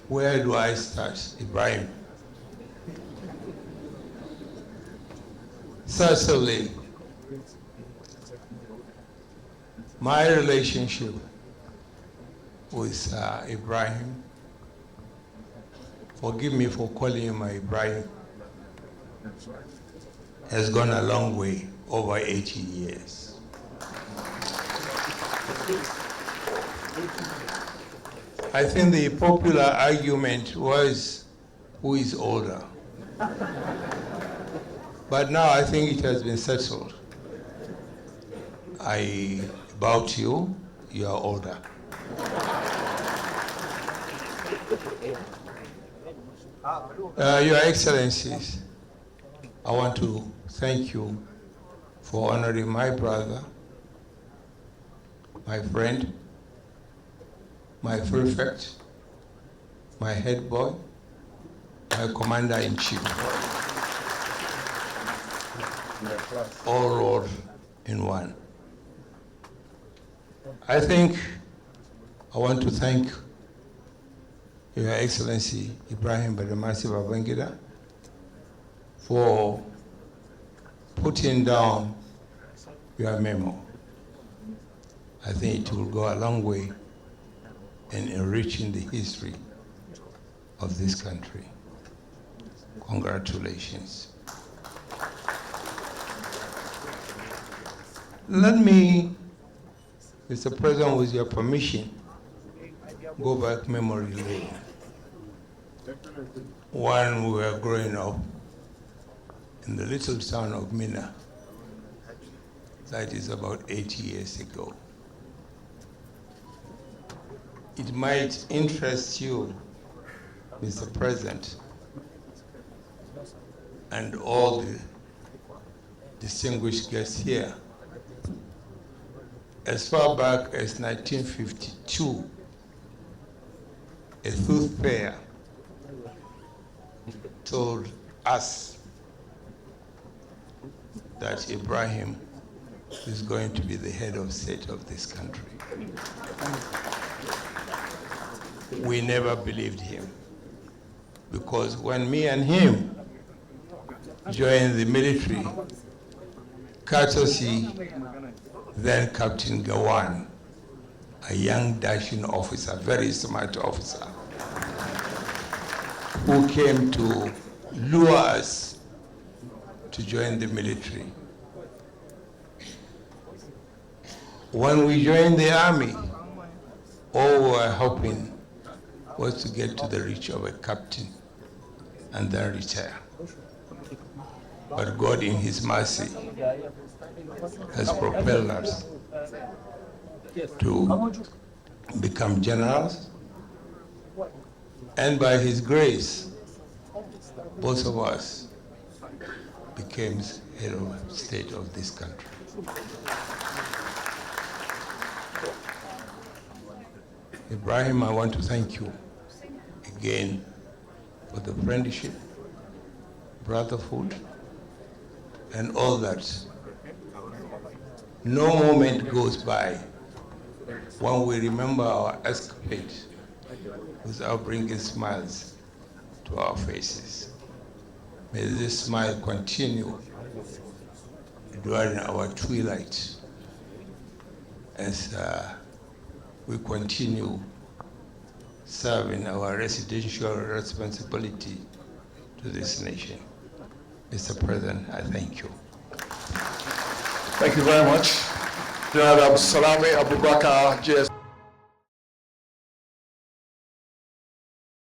Where do I start, Ibrahim? Certainly, my relationship with Ibrahim, forgive me for calling him Ibrahim, has gone a long way, over 80 years. I think the popular argument was, who is older? But now I think it has been settled. I bow to you, you are older. Your Excellencies, I want to thank you for honoring my brother, my friend, my prefect, my head boy, my commander-in-chief, all rolled in one. I think I want to thank Your Excellency Ibrahim Badamasi Babangida for putting down your memo. I think it will go a long way in enriching the history of this country. Congratulations. Let me, Mr. President, with your permission, go back memory lane. When we were growing up in the little town of Mina, that is about 80 years ago. It might interest you, Mr. President, and all the distinguished guests here. As far back as 1952, a soothsayer told us that Ibrahim is going to be the head of state of this country. We never believed him, because when me and him joined the military, courtesy then Captain Gawan, a young dashing officer, very smart officer, who came to lure us to join the military. When we joined the army, all we were hoping was to get to the reach of a captain and then retire. But God in his mercy has propelled us to become generals, and by his grace, both of us became head of state of this country. Ibrahim, I want to thank you again for the friendship, brotherhood, and all that. No moment goes by when we remember our escapade without bringing smiles to our faces. May this smile continue during our twilight as we continue serving our residential responsibility to this nation. Mr. President, I thank you. Thank you very much. General Abdulsalam Abubakar, JS